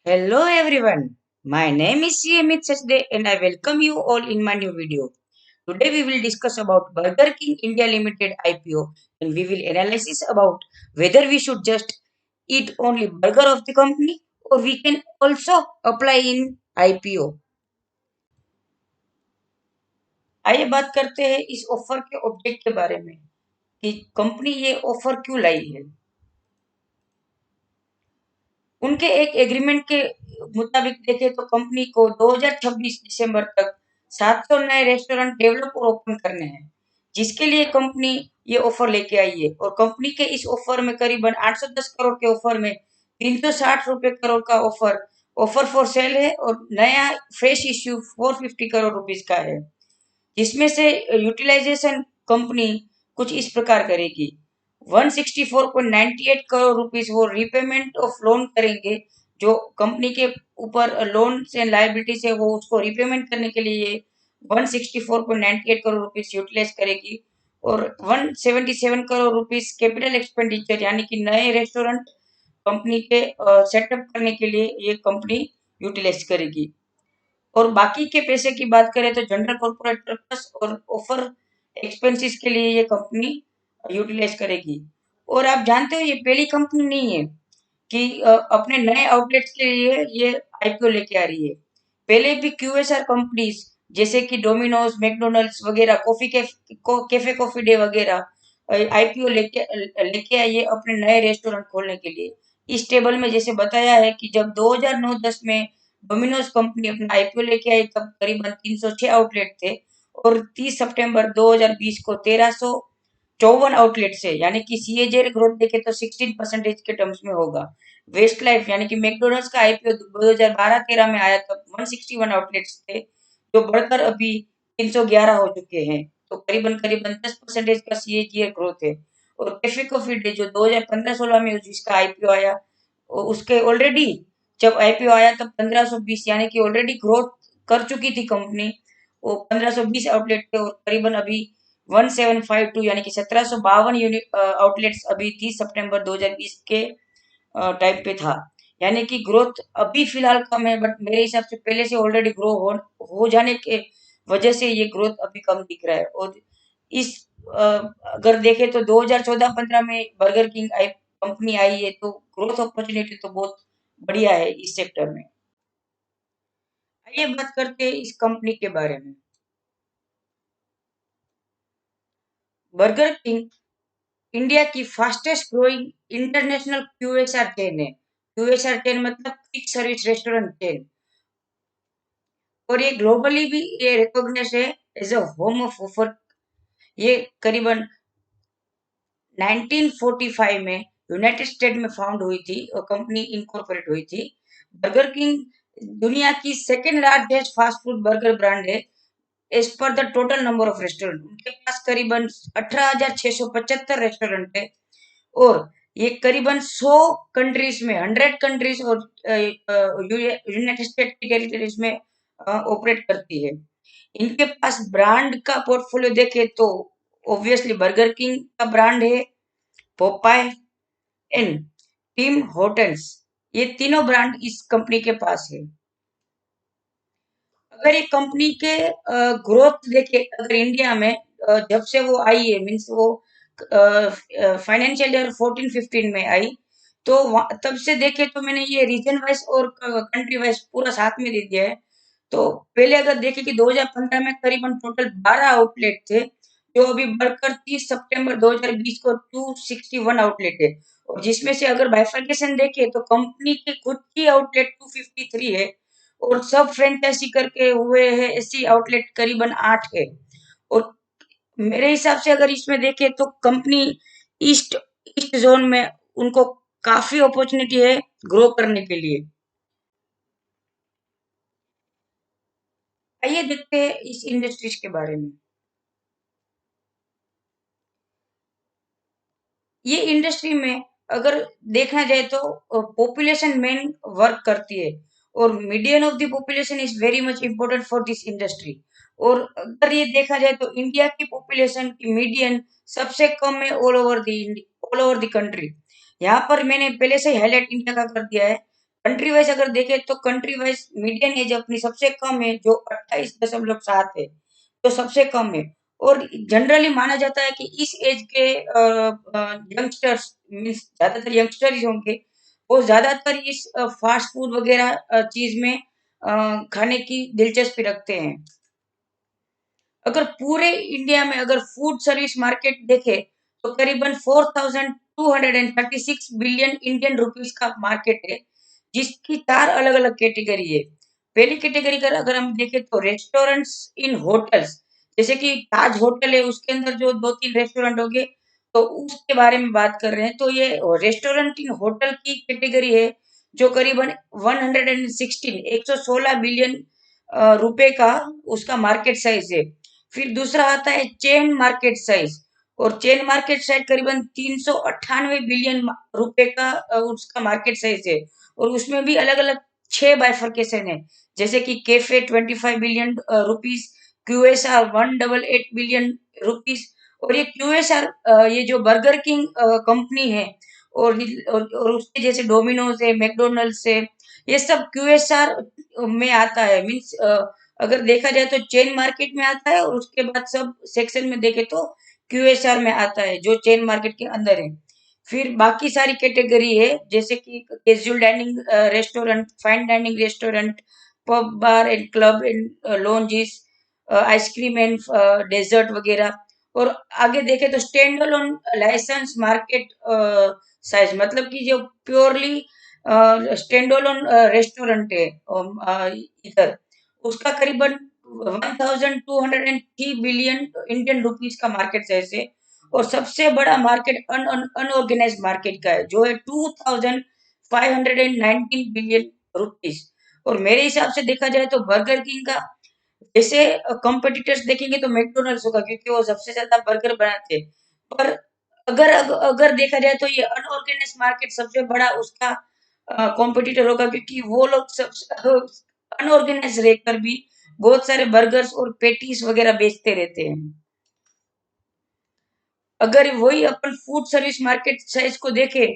Hello everyone, my name is CMit Sachde and I welcome you all in my new video. Today we will discuss about Burger King India Limited IPO and we will analysis about whether we should just eat only burger of the company or we can also apply in IPO. आइए बात करते हैं इस offer के object के बारे में कि कंपनी ये ऑफर क्यों लाई है। उनके एक एग्रीमेंट के मुताबिक देखें तो कंपनी को 2026 दिसंबर तक 700 नए रेस्टोरेंट डेवलप और ओपन करने हैं, जिसके लिए कंपनी ये ऑफर लेके आई है। और कंपनी के इस ऑफर में करीबन 810 करोड़ के ऑफर में 360 रुपए करोड़ का ऑफर ऑफर फॉर सेल है और नया फ्रेश इश्यू 450 करोड़ रुपीस का है, जिसमें से यूटिलाइजेशन कंपनी कुछ इस प्रकार करेगी। 164.98 करोड़ रुपीस वो रीपेमेंट ऑफ लोन करेंगे, जो कंपनी के ऊपर लोन एंड लायबिलिटीज है वो उसको रीपेमेंट करने के लिए 164.98 करोड़ रुपीस यूटिलाइज करेगी। और 177 करोड़ रुपीस कैपिटल एक्सपेंडिचर यानी कि नए रेस्टोरेंट कंपनी के सेटअप करने के लिए ये कंपनी यूटिलाइज करेगी। और बाकी के पैसे की बात करें तो जनरल कॉर्पोरेट पर्पस और ऑफर एक्सपेंसेस के लिए ये कंपनी यूटिलाइज करेगी। और आप जानते हो ये पहली कंपनी नहीं है कि अपने नए आउटलेट्स के लिए ये आईपीओ लेके आ रही है। पहले भी क्यूएसआर कंपनीज जैसे कि डोमिनोज, मैकडोनल्ड्स वगैरह, कैफे कॉफी डे वगैरह आईपीओ लेके लेके आई है अपने नए रेस्टोरेंट खोलने के लिए। इस टेबल में जैसे बताया है कि जब 2009-10 में डोमिनोज कंपनी अपना आईपीओ लेके आई तब करीबन 306 आउटलेट थे और 30 सितंबर 2020 को 1354 आउटलेट से, यानी कि सीएजे ग्रोथ देखे तो 16% के टर्म्स में होगा। वेस्ट लाइफ यानी कि मैकडोनल्ड्स का आईपीओ 2012-13 में आया तब 161 आउटलेट्स थे, जो बढ़कर अभी 311 हो चुके हैं। तो करीबन करीबन 10% का सीएजीआर ग्रोथ है। और कैफे कॉफी डे जो 2015-16 में जिसका आईपीओ आया, उसके ऑलरेडी जब आईपीओ आया तब 1520 यानी कि ऑलरेडी ग्रोथ कर चुकी थी कंपनी। वो 1520 आउटलेट थे और करीबन अभी 1752 यानी कि 1752 यूनिट आउटलेट्स अभी 30 सितंबर 2020 के टाइप पे था। यानी कि ग्रोथ अभी फिलहाल कम है, बट मेरे हिसाब से पहले से ऑलरेडी ग्रो हो जाने के वजह से ये ग्रोथ अभी कम दिख रहा है। और इस अगर देखें तो 2014-15 में बर्गर किंग आई कंपनी आई है तो ग्रोथ अपॉर्चुनिटी तो बहुत बढ़िया है इस सेक्टर में। आइए बात करते हैं इस कंपनी के बारे में। बर्गर किंग इंडिया की fastest growing international QSR chain है। क्यूएसआर चेन मतलब क्विक सर्विस रेस्टोरेंट चेन। और ये ग्लोबली भी ये रिकॉग्नाइज है as a home of offer. ये करीबन 1945 में यूनाइटेड स्टेट में फाउंड हुई थी और कंपनी इनकॉर्पोरेट हुई थी। बर्गर किंग दुनिया की second largest fast food burger brand है as per the total number of restaurant. उनके पास करीबन 18,675 रेस्टोरेंट है और ये करीबन 100 कंट्रीज में, 100 कंट्रीज और यूनाइटेड स्टेट की टेरिटरीज में ऑपरेट करती है। इनके पास ब्रांड का पोर्टफोलियो देखे तो ऑब्वियसली बर्गर किंग का ब्रांड है, पोपाय एंड टिम होटल्स, ये तीनों ब्रांड इस कंपनी के पास है। अगर ये कंपनी के ग्रोथ देखे अगर इंडिया में जब से वो आई है, मीन्स वो फाइनेंशियल ईयर 14-15 में आई, तो तब से देखे तो मैंने ये रीजन वाइज और कंट्री वाइज पूरा साथ में दे दिया है। तो पहले अगर देखे कि 2015 में करीबन टोटल 12 आउटलेट थे, जो अभी बढ़कर 30 सितंबर 2020 को 261 आउटलेट है। और जिसमें से अगर बाइफर्केशन देखे तो कंपनी के खुद की आउटलेट 253 है और सब फ्रेंचाइजी करके हुए हैं ऐसी आउटलेट करीबन 8 है। और मेरे हिसाब से अगर इसमें देखें तो कंपनी ईस्ट ईस्ट जोन में उनको काफी अपॉर्चुनिटी है ग्रो करने के लिए। आइए देखते हैं इस इंडस्ट्रीज के बारे में। ये इंडस्ट्री में अगर देखा जाए तो पॉपुलेशन मेन वर्क करती है और median of the population is very much important for this industry. और अगर ये देखा जाए तो इंडिया की पॉपुलेशन की मीडियन सबसे कम है ऑल ओवर द कंट्री। यहाँ पर मैंने पहले से हाईलाइट इंडिया का कर दिया है। कंट्री वाइज अगर देखें तो कंट्री वाइज मीडियन एज अपनी सबसे कम है जो 28.7 है, तो सबसे कम है। और जनरली माना जाता है कि इस एज के यंगस्टर्स मीन्स ज्यादातर यंगस्टर ही होंगे, वो ज्यादातर इस फास्ट फूड वगैरह चीज में खाने की दिलचस्पी रखते हैं। अगर पूरे इंडिया में अगर फूड सर्विस मार्केट देखे तो करीबन 4236 बिलियन इंडियन रुपीस का मार्केट है, जिसकी चार अलग अलग कैटेगरी है। पहली कैटेगरी का अगर हम देखें तो रेस्टोरेंट्स इन होटल्स, जैसे कि ताज होटल है उसके अंदर जो दो तीन रेस्टोरेंट हो गए, तो उसके बारे में बात कर रहे हैं। तो ये रेस्टोरेंट इन होटल की कैटेगरी है जो करीबन 116 बिलियन रुपए का उसका मार्केट साइज है। फिर दूसरा आता है चेन मार्केट साइज, और चेन मार्केट साइज करीबन 398 बिलियन रुपए का उसका मार्केट साइज है। और उसमें भी अलग अलग छह बाइफर्केशन है, जैसे कि cafe 25 billion rupees, QSR 188 billion rupees. और ये क्यूएसआर ये जो बर्गर किंग कंपनी है, और उसके जैसे डोमिनोज है, मैकडोनल्ड्स है, ये सब क्यूएसआर में आता है। मीन्स अगर देखा जाए तो चेन मार्केट में आता है, और उसके बाद सब सेक्शन में देखे तो क्यूएसआर में आता है जो चेन मार्केट के अंदर है। फिर बाकी सारी कैटेगरी है, जैसे कि casual dining restaurant, fine dining restaurant, pub bar and club and lounges, ice cream and dessert वगैरह। और आगे देखे तो stand alone license market size, मतलब कि जो प्योरली स्टैंड अलोन रेस्टोरेंट है इधर, उसका करीबन 1203 बिलियन इंडियन रुपीस का मार्केट साइज है। और सबसे बड़ा मार्केट अनऑर्गेनाइज मार्केट का है, जो है 2519 बिलियन रुपीस। और मेरे हिसाब से देखा जाए तो बर्गर किंग का ऐसे कंपटीटर्स देखेंगे तो मैकडोनल्ड्स होगा, क्योंकि वो सबसे ज्यादा बर्गर बनाते हैं। पर अगर देखा जाए तो ये अनऑर्गेनाइज मार्केट सबसे बड़ा उसका कॉम्पिटिटर होगा, क्योंकि वो लोग सब अनऑर्गेनाइज रहकर भी बहुत सारे बर्गर्स और पेटीज वगैरह बेचते रहते हैं। अगर वही अपन फूड सर्विस मार्केट साइज को देखें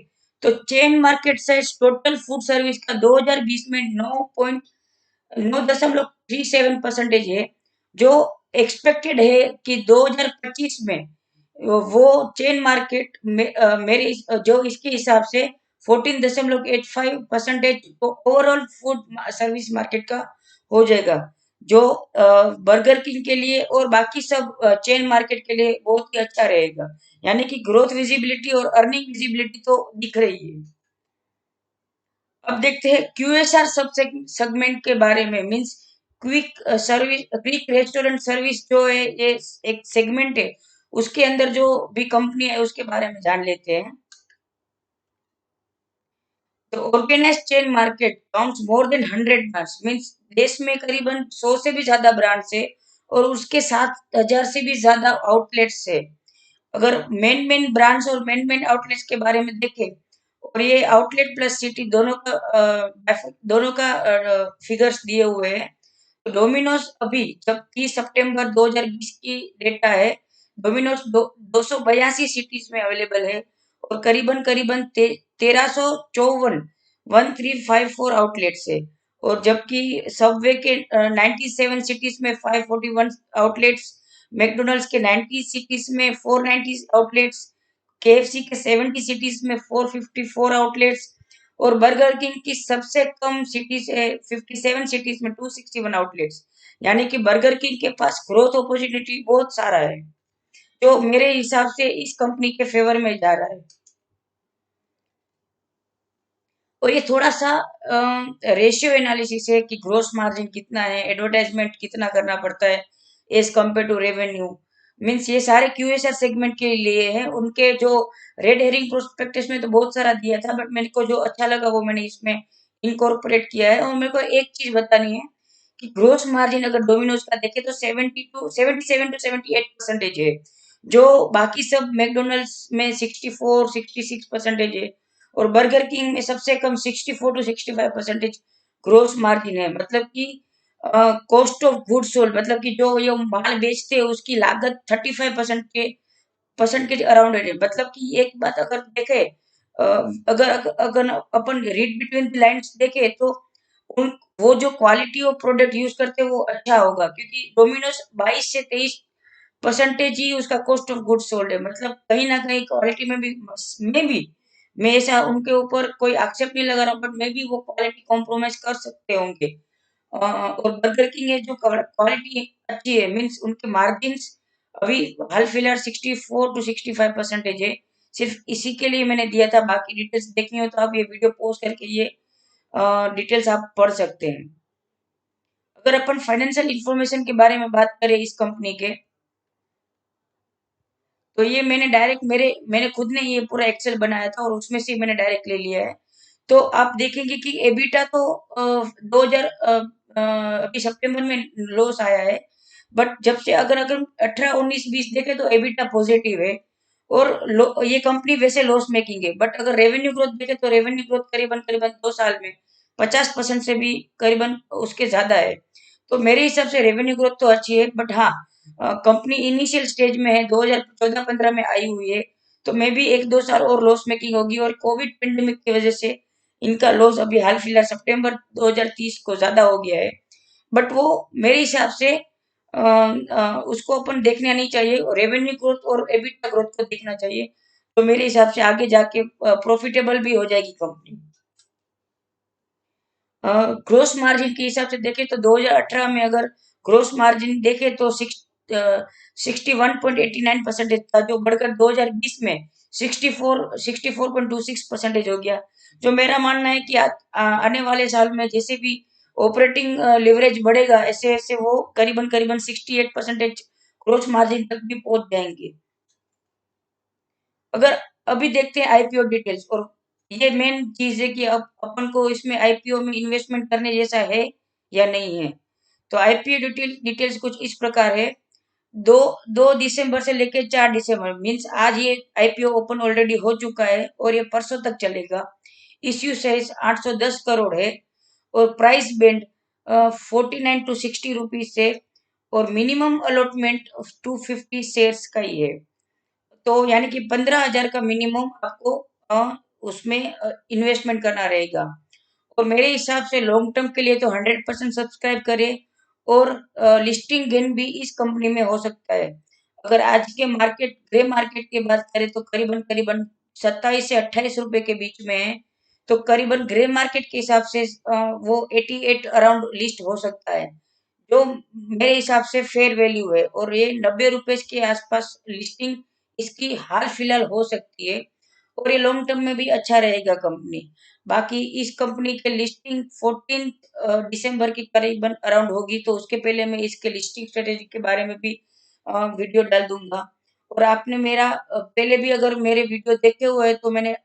तो chain market size total food service का 2020 में 9.37% है, जो एक्सपेक्टेड है कि 2025 में वो चेन मार्केट में मेरे जो इसके हिसाब से 14.85% तो ओवरऑल फूड सर्विस मार्केट का हो जाएगा, जो बर्गर किंग के लिए और बाकी सब चेन मार्केट के लिए बहुत ही अच्छा रहेगा। यानी कि ग्रोथ विजिबिलिटी और अर्निंग विजिबिलिटी तो दिख रही है। अब देखते हैं क्यूएसआर सब सेगमेंट के बारे में। Means quick service, quick restaurant service जो है ये एक सेगमेंट है, उसके अंदर जो भी कंपनी है उसके बारे में जान लेते हैं। तो organized chain market counts more than 100 brands, means देश में करीबन 100 से भी ज्यादा ब्रांड्स है, और उसके 7,000 से भी ज्यादा आउटलेट्स है। अगर मेन ब्रांड्स और मेन आउटलेट्स के बारे में देखें, और ये आउटलेट प्लस सिटी दोनों का फिगर्स दिए हुए हैं। तो डोमिनोज अभी जब 30 सितंबर 2020 की डेटा है, डोमिनोज 282 सिटीज में अवेलेबल है, और करीबन करीबन 1354 1354 आउटलेट्स है। और जबकि सबवे के 97 सिटीज में 541 आउटलेट्स, मैकडोनल्ड्स के 90 सिटीज में 490 आउटलेट्स, केएफसी के 70 सिटीज में 454 आउटलेट्स, और बर्गर किंग की सबसे कम सिटीज है 57 सिटीज में 261 आउटलेट्स। यानी कि बर्गर किंग के पास ग्रोथ अपॉर्चुनिटी बहुत सारा है, जो मेरे हिसाब से इस कंपनी के फेवर में जा रहा है। और ये थोड़ा सा रेशियो एनालिसिस है कि ग्रोस मार्जिन कितना है, एडवर्टाइजमेंट कितना करना पड़ता है as compare to revenue. Means ये सारे क्यूएसआर सेगमेंट के लिए हैं। उनके जो रेड हेरिंग प्रोस्पेक्टस में तो बहुत सारा दिया था, बट मेरे को जो अच्छा लगा वो मैंने इसमें इनकॉर्पोरेट किया है। और मेरे को एक चीज बतानी है कि ग्रोस मार्जिन अगर डोमिनोज का देखे तो 77 to 78% है, जो बाकी सब मैकडोनल्ड्स में 64 66% है, और बर्गर किंग में सबसे कम 64 to 65% ग्रोस मार्जिन है। मतलब कि कॉस्ट ऑफ गुड्स सोल्ड, मतलब कि जो ये माल बेचते हैं उसकी लागत 35% के परसेंट के अराउंड है। मतलब कि एक बात अगर देखे अगर अपन रीड बिटवीन द लाइन्स देखें तो उन वो जो क्वालिटी ऑफ प्रोडक्ट यूज करते हैं वो अच्छा होगा, क्योंकि डोमिनोज 22 से 23% ही उसका कॉस्ट ऑफ गुड्स सोल्ड है। मतलब कहीं ना कहीं क्वालिटी में भी मैं ऐसा उनके ऊपर कोई आक्षेप नहीं लगा रहा, बट मे बी वो क्वालिटी कॉम्प्रोमाइज कर सकते होंगे। और बर्गर किंग है जो क्वालिटी अच्छी है, मीन्स उनके मार्जिन अभी हाल फिलहाल 64 to 65% है। सिर्फ इसी के लिए मैंने दिया था, बाकी डिटेल्स देखनी हो तो आप ये वीडियो पॉज करके ये डिटेल्स आप पढ़ सकते हैं। अगर अपन फाइनेंशियल इंफॉर्मेशन के बारे में बात करें इस कंपनी के, तो ये मैंने खुद ने ये पूरा एक्सेल बनाया था और उसमें से मैंने डायरेक्ट ले लिया है। तो आप देखेंगे कि एबिटा तो 2000 अभी सितंबर में लॉस आया है, बट जब से अगर अगर 18 19 20 देखें तो एबिटा पॉजिटिव है। और ये कंपनी वैसे लॉस मेकिंग है, बट अगर रेवेन्यू ग्रोथ देखें तो रेवेन्यू ग्रोथ करीबन करीबन 2 साल में 50% से भी करीबन उसके ज्यादा है। तो मेरे हिसाब से रेवेन्यू ग्रोथ तो अच्छी है, बट हाँ, कंपनी इनिशियल स्टेज में है, 2014-15 में आई हुई है, तो मे बी 1 2 साल और लॉस मेकिंग होगी। और कोविड पेंडेमिक की वजह से इनका लॉस अभी हाल फिलहाल सितंबर 2030 को ज्यादा हो गया है। बट वो मेरे हिसाब से उसको अपन देखना नहीं चाहिए, रेवेन्यू ग्रोथ और एबिटा ग्रोथ को देखना चाहिए। तो मेरे हिसाब से आगे जाके प्रॉफिटेबल भी हो जाएगी कंपनी। ग्रोस मार्जिन के हिसाब से देखें तो 2018 में अगर ग्रोस मार्जिन देखें तो 61.89% था, जो बढ़कर 2020 में 64.26% हो गया। जो मेरा मानना है कि आने वाले साल में जैसे भी ऑपरेटिंग लिवरेज बढ़ेगा, ऐसे ऐसे वो करीबन करीबन 68% ग्रोस मार्जिन तक भी पहुंच जाएंगे। अगर अभी देखते हैं आईपीओ डिटेल्स, और ये मेन चीज है कि अब अपन को इसमें आईपीओ में इन्वेस्टमेंट करने जैसा है या नहीं है। तो आईपीओ डिटेल्स कुछ इस प्रकार है। दो 2 दिसंबर से लेके 4 दिसंबर, मीन्स आज ये आईपीओ ओपन ऑलरेडी हो चुका है और ये परसों तक चलेगा। इश्यू साइज 810 करोड़ है और प्राइस बैंड 49 to 60 रुपीज से, और मिनिमम अलॉटमेंट 250 शेयर्स का ही है। तो यानी कि 15,000 का मिनिमम आपको उसमें इन्वेस्टमेंट करना रहेगा। और मेरे हिसाब से लॉन्ग टर्म के लिए तो 100% सब्सक्राइब करें, और लिस्टिंग गेन भी इस कंपनी में हो सकता है। अगर आज के ग्रे मार्केट की बात करें तो करीबन करीबन 27 से 28 रुपए के बीच में है। तो करीबन ग्रे मार्केट के हिसाब से वो 88 अराउंड लिस्ट हो सकता है, जो मेरे हिसाब से फेयर वैल्यू है। और ये 90 रुपए के आसपास लिस्टिंग इसकी हाल फिलहाल हो सकती है, और ये लॉन्ग टर्म में भी अच्छा रहेगा कंपनी। बाकी इस कंपनी के लिस्टिंग 14 दिसंबर के करीबन अराउंड होगी, तो उसके पहले मैं इसके लिस्टिंग स्ट्रेटेजी के बारे में भी वीडियो डाल दूंगा। और आपने मेरा पहले भी अगर मेरे वीडियो देखे हुए हैं तो मैंने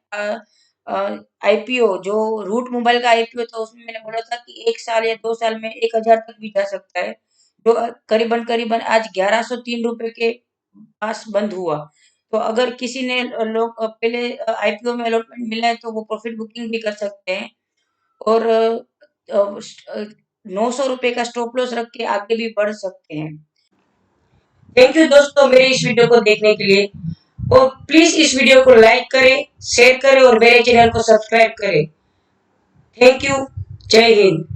आईपीओ जो रूट मोबाइल का आईपीओ था उसमें मैंने बोला था कि 1 साल या 2 साल में 1,000 तक भी जा सकता है, जो करीबन करीबन आज 1103 रुपए के पास बंद हुआ। तो अगर किसी ने लोग पहले आईपीओ में अलॉटमेंट मिला है तो वो प्रॉफिट बुकिंग भी कर सकते हैं, और 900 रुपए का स्टॉप लॉस रख के आगे भी बढ़ सकते हैं। थैंक यू दोस्तों मेरे इस वीडियो को देखने के लिए, और प्लीज इस वीडियो को लाइक करें, शेयर करें और मेरे चैनल को सब्सक्राइब करें। Thank you. जय हिंद।